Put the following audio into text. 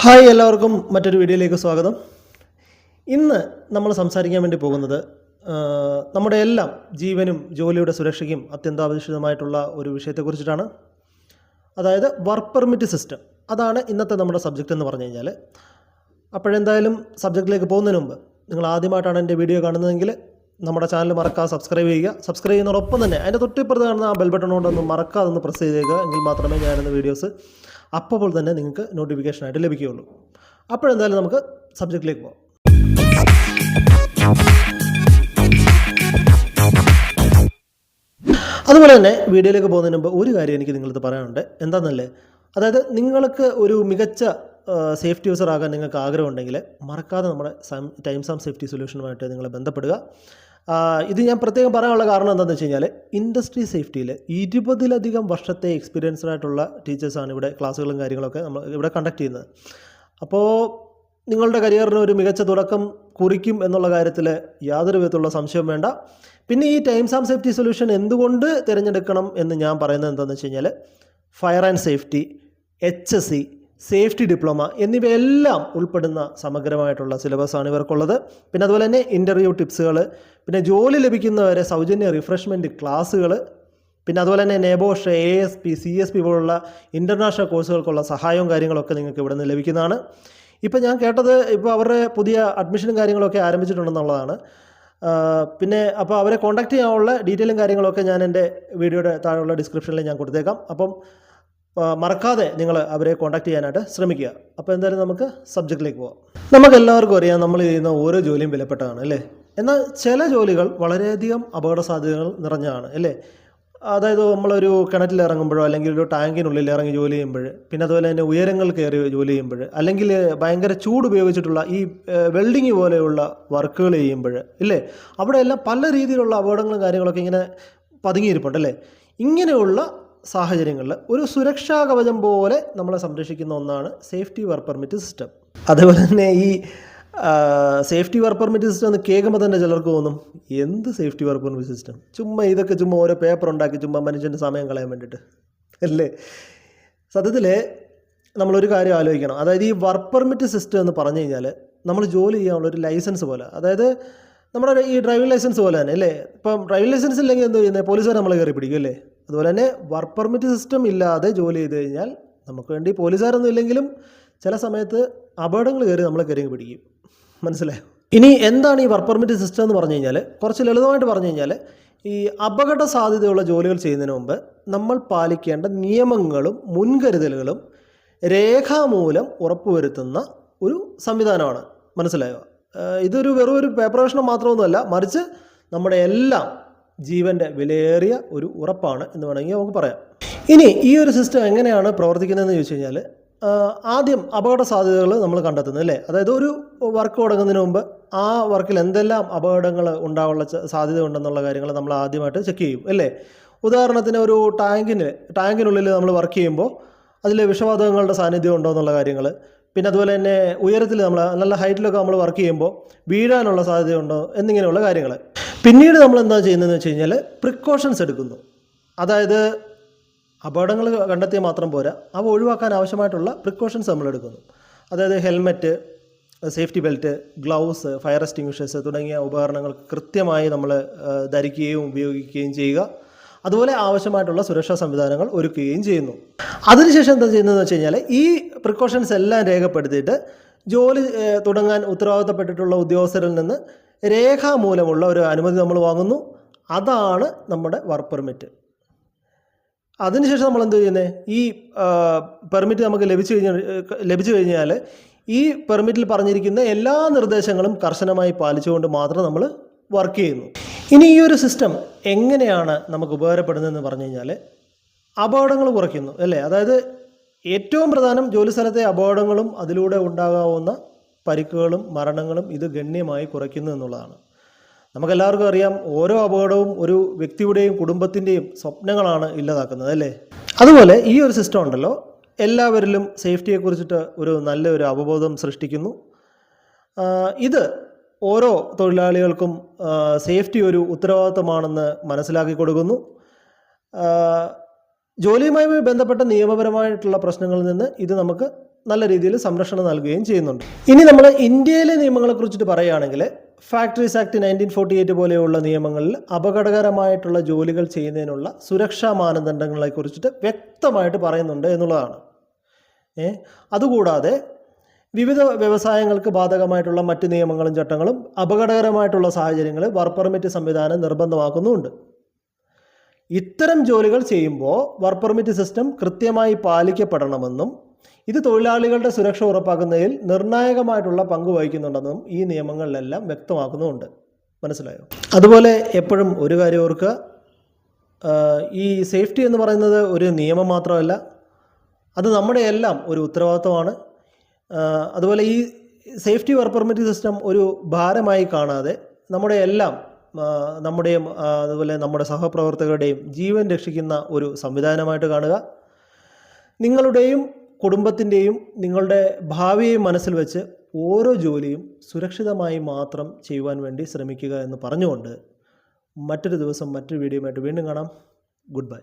Hi എല്ലാവർക്കും മറ്റൊരു വീഡിയോയിലേക്ക് സ്വാഗതം. ഇന്ന് നമ്മൾ സംസാരിക്കാൻ വേണ്ടി പോകുന്നത് നമ്മുടെ എല്ലാം ജീവനും ജോലിയുടെ സുരക്ഷയ്ക്കും അത്യന്താപേക്ഷിതമായിട്ടുള്ള ഒരു വിഷയത്തെക്കുറിച്ചിട്ടാണ്. അതായത് വർക്ക് പെർമിറ്റ് സിസ്റ്റം. അതാണ് ഇന്നത്തെ നമ്മുടെ സബ്ജക്റ്റ് എന്ന് പറഞ്ഞു കഴിഞ്ഞാൽ. അപ്പോഴെന്തായാലും സബ്ജക്റ്റിലേക്ക് പോകുന്നതിന് മുമ്പ് നിങ്ങൾ ആദ്യമായിട്ടാണ് എൻ്റെ വീഡിയോ കാണുന്നതെങ്കിൽ നമ്മുടെ ചാനൽ മറക്കാതെ സബ്സ്ക്രൈബ് ചെയ്യുക. സബ്സ്ക്രൈബ് ചെയ്യുന്നതോടൊപ്പം തന്നെ അതിൻ്റെ തൊട്ടിപ്പുറത്ത് കാണുന്ന ആ ബെൽ ബട്ടൺ കൊണ്ടൊന്ന് മറക്കാതെ ഒന്ന് പ്രസ് ചെയ്തേക്കുക. എങ്കിൽ മാത്രമേ ഞാനെന്ന വീഡിയോസ് അപ്പോൾ തന്നെ നിങ്ങൾക്ക് നോട്ടിഫിക്കേഷനായിട്ട് ലഭിക്കുകയുള്ളൂ. അപ്പോഴെന്തായാലും നമുക്ക് സബ്ജക്റ്റിലേക്ക് പോകാം. അതുപോലെ തന്നെ വീഡിയോയിലേക്ക് പോകുന്നതിന് മുമ്പ് ഒരു കാര്യം എനിക്ക് നിങ്ങളത് പറയാനുണ്ട്. എന്താണെന്നല്ലേ, അതായത് നിങ്ങൾക്ക് ഒരു മികച്ച സേഫ്റ്റി യൂസർ ആകാൻ നിങ്ങൾക്ക് ആഗ്രഹമുണ്ടെങ്കിൽ മറക്കാതെ നമ്മുടെ ടൈംസാം സേഫ്റ്റി സൊല്യൂഷനുമായിട്ട് നിങ്ങളെ ബന്ധപ്പെടുക. ഇത് ഞാൻ പ്രത്യേകം പറയാനുള്ള കാരണം എന്താണെന്ന് വെച്ച് കഴിഞ്ഞാൽ, ഇൻഡസ്ട്രി സേഫ്റ്റിയിൽ 20-ലധികം വർഷത്തെ എക്സ്പീരിയൻസ്ഡ് ആയിട്ടുള്ള ടീച്ചേഴ്സാണ് ഇവിടെ ക്ലാസ്സുകളും കാര്യങ്ങളൊക്കെ നമ്മൾ ഇവിടെ കണ്ടക്ട് ചെയ്യുന്നത്. അപ്പോൾ നിങ്ങളുടെ കരിയറിന് ഒരു മികച്ച തുടക്കം കുറിക്കും എന്നുള്ള കാര്യത്തിൽ യാതൊരു വിധത്തിലുള്ള സംശയവും വേണ്ട. പിന്നെ ഈ ടൈംസാം സേഫ്റ്റി സൊല്യൂഷൻ എന്തുകൊണ്ട് തിരഞ്ഞെടുക്കണം എന്ന് ഞാൻ പറയുന്നത് എന്താണെന്ന് വെച്ച് കഴിഞ്ഞാൽ, fire and safety, HSC, safety diploma എന്നിവയെല്ലാം ഉൾപ്പെടുന്ന സമഗ്രമായിട്ടുള്ള സിലബസാണ് ഇവർക്കുള്ളത്. പിന്നെ അതുപോലെ തന്നെ ഇൻ്റർവ്യൂ ടിപ്സുകൾ, പിന്നെ ജോലി ലഭിക്കുന്നവരെ സൗജന്യ റിഫ്രഷ്മെൻറ്റ് ക്ലാസ്സുകൾ, പിന്നെ അതുപോലെ തന്നെ നെബോഷ്, ASP, CSP പോലുള്ള ഇൻ്റർനാഷണൽ കോഴ്സുകൾക്കുള്ള സഹായവും കാര്യങ്ങളൊക്കെ നിങ്ങൾക്ക് ഇവിടെ നിന്ന് ലഭിക്കുന്നതാണ്. ഇപ്പോൾ ഞാൻ കേട്ടത് ഇപ്പോൾ അവരുടെ പുതിയ അഡ്മിഷനും കാര്യങ്ങളൊക്കെ ആരംഭിച്ചിട്ടുണ്ടെന്നുള്ളതാണ്. പിന്നെ അപ്പോൾ അവരെ കോൺടാക്ട് ചെയ്യാനുള്ള ഡീറ്റെയിലും കാര്യങ്ങളൊക്കെ ഞാൻ എൻ്റെ വീഡിയോയുടെ താഴെയുള്ള ഡിസ്ക്രിപ്ഷനിൽ ഞാൻ കൊടുത്തേക്കാം. അപ്പം മറക്കാതെ നിങ്ങൾ അവരെ കോൺടാക്ട് ചെയ്യാനായിട്ട് ശ്രമിക്കുക. അപ്പോൾ എന്തായാലും നമുക്ക് സബ്ജക്റ്റിലേക്ക് പോകാം. നമുക്കെല്ലാവർക്കും അറിയാം, നമ്മൾ ചെയ്യുന്ന ഓരോ ജോലിയും വിലപ്പെട്ടതാണ് അല്ലേ. എന്നാൽ ചില ജോലികൾ വളരെയധികം അപകട സാധ്യതകൾ നിറഞ്ഞതാണ് അല്ലേ. അതായത് നമ്മളൊരു കിണറ്റിൽ ഇറങ്ങുമ്പോഴോ അല്ലെങ്കിൽ ഒരു ടാങ്കിനുള്ളിൽ ഇറങ്ങി ജോലി ചെയ്യുമ്പോൾ, പിന്നെ അതുപോലെ തന്നെ ഉയരങ്ങൾ കയറി ജോലി ചെയ്യുമ്പോൾ, അല്ലെങ്കിൽ ഭയങ്കര ചൂട് ഉപയോഗിച്ചിട്ടുള്ള ഈ വെൽഡിങ് പോലെയുള്ള വർക്കുകൾ ചെയ്യുമ്പോൾ ഇല്ലേ, അവിടെയെല്ലാം പല രീതിയിലുള്ള അപകടങ്ങളും കാര്യങ്ങളൊക്കെ ഇങ്ങനെ പതുങ്ങിയിരിപ്പുണ്ട് അല്ലേ. ഇങ്ങനെയുള്ള സാഹചര്യങ്ങളിൽ ഒരു സുരക്ഷാ കവചം പോലെ നമ്മളെ സംരക്ഷിക്കുന്ന ഒന്നാണ് സേഫ്റ്റി വർക്ക് പെർമിറ്റ് സിസ്റ്റം. അതേപോലെ തന്നെ ഈ സേഫ്റ്റി വർക്ക് പെർമിറ്റ് സിസ്റ്റം എന്ന് കേൾക്കുമ്പോൾ തന്നെ ചിലർക്ക് തോന്നും, എന്ത് സേഫ്റ്റി വർക്ക് പെർമിറ്റ് സിസ്റ്റം, ചുമ്മാ ഓരോ പേപ്പർ ഉണ്ടാക്കി ചുമ്മാ മനുഷ്യൻ്റെ സമയം കളയാൻ വേണ്ടിയിട്ട് അല്ലേ. സത്യത്തിൽ നമ്മളൊരു കാര്യം ആലോചിക്കണം. അതായത് ഈ വർക്ക് പെർമിറ്റ് സിസ്റ്റം എന്ന് പറഞ്ഞു കഴിഞ്ഞാൽ നമ്മൾ ജോലി ചെയ്യാനുള്ളൊരു ലൈസൻസ് പോലെ, അതായത് നമ്മുടെ ഈ ഡ്രൈവിംഗ് ലൈസൻസ് പോലെ തന്നെ അല്ലേ. ഇപ്പം ഡ്രൈവിംഗ് ലൈസൻസ് ഇല്ലെങ്കിൽ എന്ത് ചെയ്യുന്നത്, പോലീസുകാർ നമ്മളെ കയറി പിടിക്കും അല്ലേ. അതുപോലെ തന്നെ വർക്ക് പെർമിറ്റ് സിസ്റ്റം ഇല്ലാതെ ജോലി ചെയ്ത് കഴിഞ്ഞാൽ നമുക്ക് വേണ്ടി പോലീസുകാരൊന്നും ഇല്ലെങ്കിലും ചില സമയത്ത് അപകടങ്ങൾ കയറി നമ്മളെ കയറി പിടിക്കും. മനസ്സിലായോ? ഇനി എന്താണ് ഈ വർക്ക് പെർമിറ്റ് സിസ്റ്റം എന്ന് പറഞ്ഞു കഴിഞ്ഞാൽ, കുറച്ച് ലളിതമായിട്ട് പറഞ്ഞു കഴിഞ്ഞാൽ, ഈ അപകട സാധ്യതയുള്ള ജോലികൾ ചെയ്യുന്നതിന് മുമ്പ് നമ്മൾ പാലിക്കേണ്ട നിയമങ്ങളും മുൻകരുതലുകളും രേഖാമൂലം ഉറപ്പുവരുത്തുന്ന ഒരു സംവിധാനമാണ്. മനസ്സിലായോ? ഇതൊരു വെറും ഒരു പേപ്പർ പ്രശ്നം മാത്രമൊന്നുമല്ല, മറിച്ച് നമ്മുടെ എല്ലാം ജീവൻ്റെ വിലയേറിയ ഒരു ഉറപ്പാണ് എന്ന് വേണമെങ്കിൽ നമുക്ക് പറയാം. ഇനി ഈ ഒരു സിസ്റ്റം എങ്ങനെയാണ് പ്രവർത്തിക്കുന്നതെന്ന് ചോദിച്ചു കഴിഞ്ഞാൽ, ആദ്യം അപകട സാധ്യതകൾ നമ്മൾ കണ്ടെത്തുന്നു അല്ലേ. അതായത് ഒരു വർക്ക് തുടങ്ങുന്നതിന് മുമ്പ് ആ വർക്കിൽ എന്തെല്ലാം അപകടങ്ങൾ ഉണ്ടാവാനുള്ള സാധ്യത ഉണ്ടെന്നുള്ള കാര്യങ്ങൾ നമ്മൾ ആദ്യമായിട്ട് ചെക്ക് ചെയ്യും അല്ലേ. ഉദാഹരണത്തിന് ഒരു ടാങ്കിനുള്ളിൽ നമ്മൾ വർക്ക് ചെയ്യുമ്പോൾ അതിൽ വിഷവാതകങ്ങളുടെ സാന്നിധ്യം ഉണ്ടോ എന്നുള്ള കാര്യങ്ങൾ, പിന്നെ അതുപോലെ തന്നെ ഉയരത്തിൽ നമ്മൾ നല്ല ഹൈറ്റിലൊക്കെ നമ്മൾ വർക്ക് ചെയ്യുമ്പോൾ വീഴാനുള്ള സാധ്യതയുണ്ടോ എന്നിങ്ങനെയുള്ള കാര്യങ്ങൾ. പിന്നീട് നമ്മൾ എന്താ ചെയ്യുന്നതെന്ന് വെച്ച് കഴിഞ്ഞാൽ, പ്രിക്കോഷൻസ് എടുക്കുന്നു. അതായത് അപകടങ്ങൾ കണ്ടെത്തിയാൽ മാത്രം പോരാ, അവ ഒഴിവാക്കാൻ ആവശ്യമായിട്ടുള്ള പ്രിക്കോഷൻസ് നമ്മൾ എടുക്കുന്നു. അതായത് helmet, safety belt, gloves, fire extinguishers തുടങ്ങിയ ഉപകരണങ്ങൾ കൃത്യമായി നമ്മൾ ധരിക്കുകയും ഉപയോഗിക്കുകയും ചെയ്യുക. അതുപോലെ ആവശ്യമായിട്ടുള്ള സുരക്ഷാ സംവിധാനങ്ങൾ ഒരുക്കുകയും ചെയ്യുന്നു. അതിനുശേഷം എന്താ ചെയ്യുന്നതെന്ന് വെച്ച് കഴിഞ്ഞാൽ, ഈ പ്രിക്കോഷൻസ് എല്ലാം രേഖപ്പെടുത്തിയിട്ട് ജോലി തുടങ്ങാൻ ഉത്തരവാദിത്തപ്പെട്ടിട്ടുള്ള ഉദ്യോഗസ്ഥരിൽ നിന്ന് രേഖാമൂലമുള്ള ഒരു അനുമതി നമ്മൾ വാങ്ങുന്നു. അതാണ് നമ്മുടെ വർക്ക് പെർമിറ്റ്. അതിനുശേഷം നമ്മൾ എന്ത് ചെയ്യുന്നത്, ഈ പെർമിറ്റ് നമുക്ക് ലഭിച്ചു കഴിഞ്ഞാൽ ഈ പെർമിറ്റിൽ പറഞ്ഞിരിക്കുന്ന എല്ലാ നിർദ്ദേശങ്ങളും കർശനമായി പാലിച്ചുകൊണ്ട് മാത്രം നമ്മൾ വർക്ക് ചെയ്യുന്നു. ഇനി ഈ ഒരു സിസ്റ്റം എങ്ങനെയാണ് നമുക്ക് ഉപകാരപ്പെടുന്നതെന്ന് പറഞ്ഞു കഴിഞ്ഞാൽ, അപകടങ്ങൾ കുറയ്ക്കുന്നു അല്ലേ. അതായത് ഏറ്റവും പ്രധാനം ജോലി സ്ഥലത്തെ അപകടങ്ങളും അതിലൂടെ ഉണ്ടാകാവുന്ന പരിക്കുകളും മരണങ്ങളും ഇത് ഗണ്യമായി കുറയ്ക്കുന്നു എന്നുള്ളതാണ്. നമുക്കെല്ലാവർക്കും അറിയാം, ഓരോ അപകടവും ഒരു വ്യക്തിയുടെയും കുടുംബത്തിൻ്റെയും സ്വപ്നങ്ങളാണ് ഇല്ലാതാക്കുന്നത് അല്ലേ. അതുപോലെ ഈ ഒരു സിസ്റ്റം ഉണ്ടല്ലോ, എല്ലാവരിലും സേഫ്റ്റിയെക്കുറിച്ചിട്ട് ഒരു നല്ലൊരു അവബോധം സൃഷ്ടിക്കുന്നു. ഇത് ഓരോ തൊഴിലാളികൾക്കും സേഫ്റ്റി ഒരു ഉത്തരവാദിത്തമാണെന്ന് മനസ്സിലാക്കി കൊടുക്കുന്നു. ജോലിയുമായി ബന്ധപ്പെട്ട നിയമപരമായിട്ടുള്ള പ്രശ്നങ്ങളിൽ നിന്ന് ഇത് നമുക്ക് നല്ല രീതിയിൽ സംരക്ഷണം നൽകുകയും ചെയ്യുന്നുണ്ട്. ഇനി നമ്മൾ ഇന്ത്യയിലെ നിയമങ്ങളെക്കുറിച്ചിട്ട് പറയുകയാണെങ്കിൽ ഫാക്ടറീസ് ആക്ട് 1948 പോലെയുള്ള നിയമങ്ങളിൽ അപകടകരമായിട്ടുള്ള ജോലികൾ ചെയ്യുന്നതിനുള്ള സുരക്ഷാ മാനദണ്ഡങ്ങളെക്കുറിച്ചിട്ട് വ്യക്തമായിട്ട് പറയുന്നുണ്ട് എന്നുള്ളതാണ്. അതുകൂടാതെ വിവിധ വ്യവസായങ്ങൾക്ക് ബാധകമായിട്ടുള്ള മറ്റ് നിയമങ്ങളും ചട്ടങ്ങളും അപകടകരമായിട്ടുള്ള സാഹചര്യങ്ങൾ വർക്ക് പെർമിറ്റ് സംവിധാനം നിർബന്ധമാക്കുന്നുമുണ്ട്. ഇത്തരം ജോലികൾ ചെയ്യുമ്പോൾ വർക്ക് പെർമിറ്റ് സിസ്റ്റം കൃത്യമായി പാലിക്കപ്പെടണമെന്നും ഇത് തൊഴിലാളികളുടെ സുരക്ഷ ഉറപ്പാക്കുന്നതിൽ നിർണായകമായിട്ടുള്ള പങ്ക് വഹിക്കുന്നുണ്ടെന്നും ഈ നിയമങ്ങളിലെല്ലാം വ്യക്തമാക്കുന്നുമുണ്ട്. മനസ്സിലായോ? അതുപോലെ എപ്പോഴും ഒരു കാര്യം ഓർക്കുക, ഈ സേഫ്റ്റി എന്ന് പറയുന്നത് ഒരു നിയമം മാത്രമല്ല, അത് നമ്മുടെ എല്ലാം ഒരു ഉത്തരവാദിത്വമാണ്. അതുപോലെ ഈ സേഫ്റ്റി വർക്ക് പെർമിറ്റ് സിസ്റ്റം ഒരു ഭാരമായി കാണാതെ നമ്മുടെ എല്ലാം നമ്മുടെയും അതുപോലെ നമ്മുടെ സഹപ്രവർത്തകരുടെയും ജീവൻ രക്ഷിക്കുന്ന ഒരു സംവിധാനമായിട്ട് കാണുക. നിങ്ങളുടെയും കുടുംബത്തിൻ്റെയും നിങ്ങളുടെ ഭാവിയെയും മനസ്സിൽ വെച്ച് ഓരോ ജോലിയും സുരക്ഷിതമായി മാത്രം ചെയ്യുവാൻ വേണ്ടി ശ്രമിക്കുക എന്ന് പറഞ്ഞുകൊണ്ട് മറ്റൊരു ദിവസം മറ്റൊരു വീഡിയോയുമായിട്ട് വീണ്ടും കാണാം. Good bye.